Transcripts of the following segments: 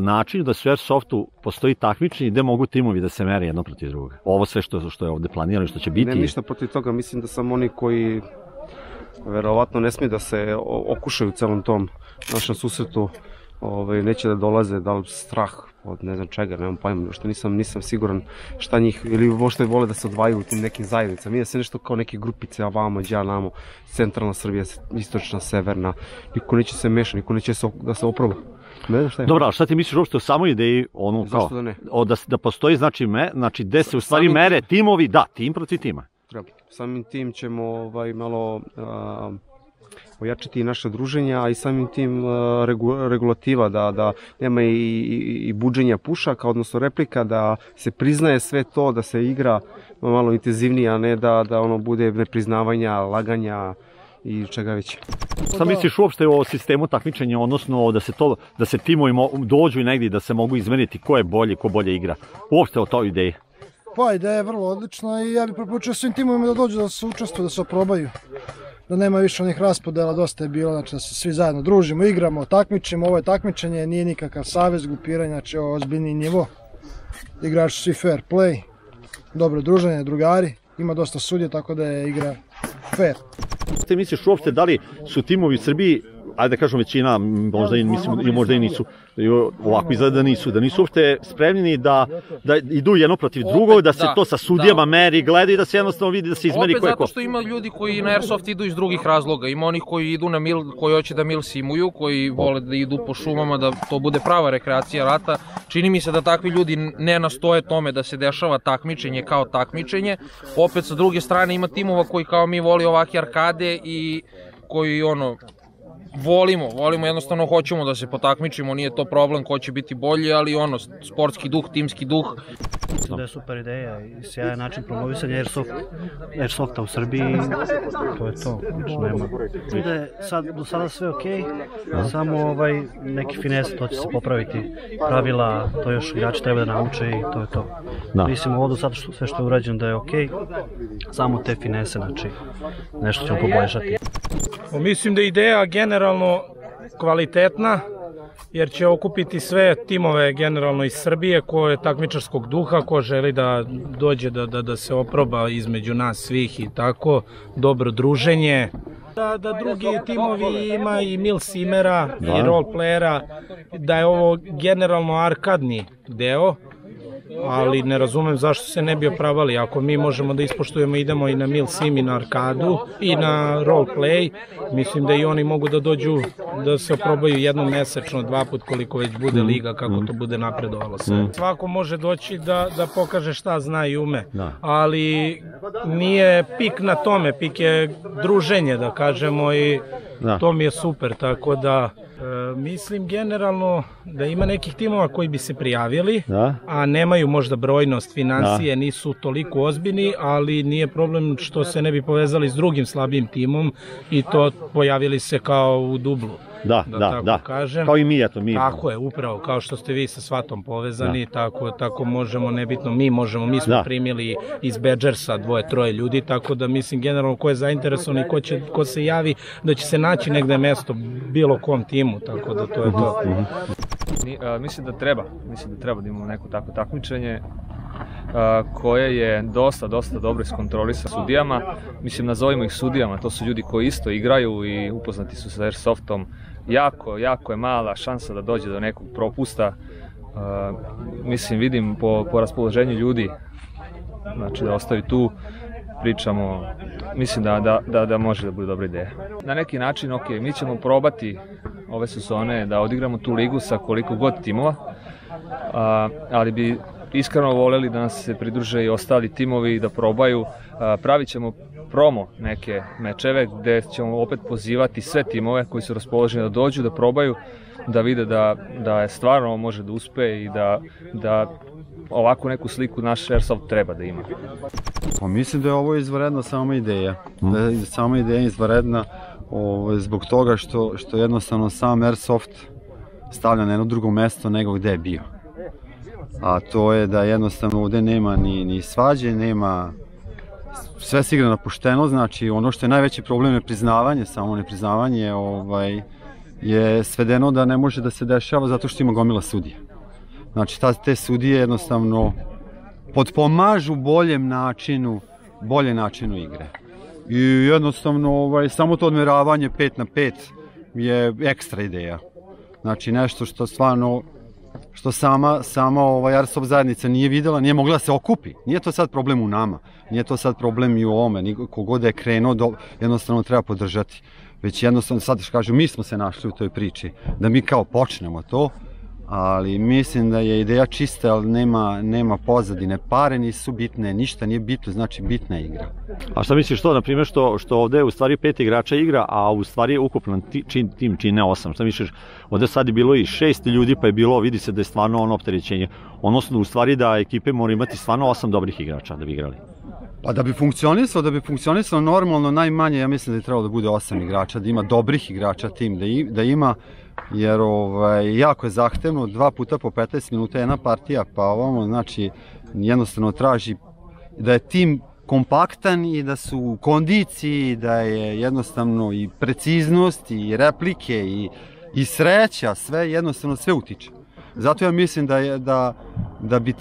način da se u Airsoftu postoji takmičenje gde mogu timovi da se mere jedno protiv druga. Ovo sve što je ovde planirano i što će biti... Ne, ništa protiv toga, mislim da samo oni koji verovatno ne smije da se okušaju u celom tom našem susretu, neće da dolaze, da li strah od ne znam čega, nemam pojma, što nisam siguran šta njih, ili možda vole da se odvajaju u tim nekim zajednicama. Nije se nešto kao neke grupice, a vamo, đa, namo, centralna Srbija, istočna, severna, niko neće se meša, niko neće da se oproba. Dobro, ali šta ti misliš uopšte o samoj ideji, ono kao, da postoji, znači gde se u stvari mere timovi, da, tim protiv tima. Treba. Samim tim ćemo malo ojačati i naše druženja, a i samim tim regulativa, da nema i buđenja pušaka, odnosno replika, da se priznaje sve to, da se igra malo intenzivnije, a ne da ono bude nepriznavanja, laganja i čega već. Šta misliš uopšte o sistemu takmičenja, odnosno da se timovi dođu i negdje da se mogu izmeriti ko je bolji, ko bolje igra? Uopšte o toj ideji? Pa ideja je vrlo odlična i ja bih preporučio svim timovima da dođu da se učestvuju, da se oprobaju. Da nema više onih raspodela, dosta je bilo, znači da se svi zajedno družimo, igramo, takmičimo. Ovo je takmičenje, nije nikakav savez, grupiranje, znači ovo je ozbiljni nivo. Igrači su svi fair play, dobro druženje, drugari, ima dosta sudija, tako da je igra fair. Ti misliš uopšte da li su timovi u Srbiji, ajde da kažem većina, možda i nisu, ovako izgleda da nisu uopšte spremljeni da idu jedno protiv drugog, da se to sa sudijama meri, gleda i da se jednostavno vidi da se izmeri ko je ko. Opet zato što ima ljudi koji na Airsoft idu iz drugih razloga, ima onih koji idu na mil, koji hoće da mil simuju, koji vole da idu po šumama, da to bude prava rekreacija rata. Čini mi se da takvi ljudi ne nastoje tome da se dešava takmičenje kao takmičenje. Opet sa druge strane ima timova koji kao mi voli ovakve arkade i koji volimo, jednostavno hoćemo da se potakmičimo, nije to problem ko će biti bolji, ali sportski duh, timski duh. Mislim da je super ideja i sjajan način promovisanja Airsofta u Srbiji, to je to, nema. Mislim da je do sada sve okej, samo neki finese, to će se popraviti, pravila, to još igrači treba da nauče i to je to. Mislim ovo do sada sve što je urađeno da je okej, samo te finese, znači nešto ćemo poboljšati. Mislim da je ideja generalno kvalitetna, jer će okupiti sve timove generalno iz Srbije ko je takmičarskog duha, ko želi da dođe da se oproba između nas svih i tako, dobro druženje. Da drugi timovi ima i mil simera i roleplayera, da je ovo generalno arkadni deo, ali ne razumem zašto se ne bi opravali. Ako mi možemo da ispoštujemo, idemo i na mil sim i na arkadu i na roleplay, mislim da i oni mogu da dođu da se oprobaju jednom mesečno, 2 put koliko već bude liga, kako to bude napredovalo sve. Svako može doći da pokaže šta zna i ume, ali nije pik na tome, pik je druženje, da kažemo, i to mi je super, tako da mislim generalno da ima nekih timova koji bi se prijavili, a nemaju možda brojnost, financije, nisu toliko ozbiljni, ali nije problem što se ne bi povezali s drugim slabijim timom i to pojavili se kao u dublu. Da, kao i mi, eto mi. Tako je, upravo, kao što ste vi sa Svatom povezani, tako možemo, nebitno, mi smo primili iz Badgersa 2-3 ljudi, tako da mislim generalno ko je zainteresovan i ko se javi da će se naći negde mesto bilo kom timu, tako da to je to. Mislim da treba da imamo neko takvo takmičenje koje je dosta dobro iskontrolisano sudijama. Mislim, nazovimo ih sudijama, to su ljudi koji isto igraju i upoznati su sa Airsoftom. Jako je mala šansa da dođe do nekog propusta. Mislim, vidim po raspoloženju ljudi, znači da ostaju tu, pričamo, mislim da može da bude dobra ideja. Na neki način, ok, mi ćemo probati ove sezone da odigramo tu ligu sa koliko god timova, ali bi iskreno voljeli da nas se pridruže i ostali timovi da probaju. Pravit ćemo promo neke mečeve gde ćemo opet pozivati sve timove koji su raspoloženi da dođu, da probaju, da vide da je stvarno ovo može da uspe i da ovakvu neku sliku naš Airsoft treba da ima. Mislim da je ovo izvanredna sama ideja. Sama ideja je izvanredna zbog toga što jednostavno sam Airsoft stavlja na jedno drugo mesto nego gde je bio. A to je da jednostavno ovde nema ni svađe, nema, sve se igra na pošteno, znači ono što je najveći problem je priznavanje, samo nepriznavanje je svedeno da ne može da se dešava zato što ima gomila sudija. Znači, te sudije jednostavno potpomažu boljem načinu igre. I jednostavno, samo to odmeravanje 5 na 5 je ekstra ideja. Znači, nešto što stvarno, što sama Airsoft zajednica nije videla, nije mogla da se okupi. Nije to sad problem u nama, nije to sad problem i u ovome, kogod je krenuo, jednostavno treba podržati. Već jednostavno, sad kažu, mi smo se našli u toj priči, da mi kao počnemo to, ali mislim da je ideja čista, ali nema pozadine, pare nisu bitne, ništa nije bitno, znači bitna je igra. A šta misliš to, na primjer, što ovde u stvari 5 igrača igra, a u stvari ukupan tim čine 8, šta misliš, ovde sad je bilo i 6 ljudi, pa je bilo, vidi se da je stvarno ono opterećenje, odnosno u stvari da ekipe moraju imati stvarno 8 dobrih igrača da bi igrali. Pa da bi funkcionisalo normalno, najmanje, ja mislim da je trebalo da bude 8 igrača, da ima dobrih igrača tim, da ima, jer jako je zahtevno, 2 puta po 15 minuta jedna partija, pa ovamo, znači, jednostavno traži da je tim kompaktan i da su u kondiciji, da je jednostavno i preciznost i replike i sreća, jednostavno sve utiče. Zato ja mislim da bi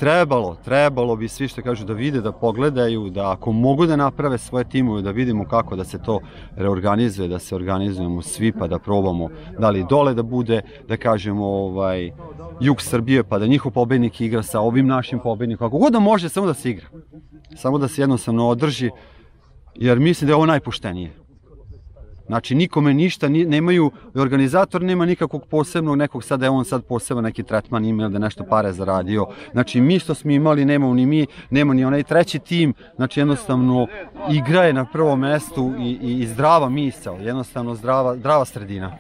trebalo bi svi što kažu da vide, da pogledaju, da ako mogu da naprave svoje timove, da vidimo kako da se to reorganizuje, da se organizujemo svi pa da probamo da li dole da bude, da kažemo jug Srbije pa da njihov pobednik igra sa ovim našim pobednikom, ako god da može, samo da se igra, samo da se jednostavno održi, jer mislim da je ovo najpoštenije. Znači, nikome ništa, nemaju, organizator nema nikakvog posebnog, nekog sad, evo on sad poseban neki tretman ima ili da nešto pare zaradio. Znači, mi što smo imali, nemamo ni mi, nema ni onaj treći tim, znači jednostavno igra je na prvom mestu i zdrava misao, jednostavno zdrava sredina.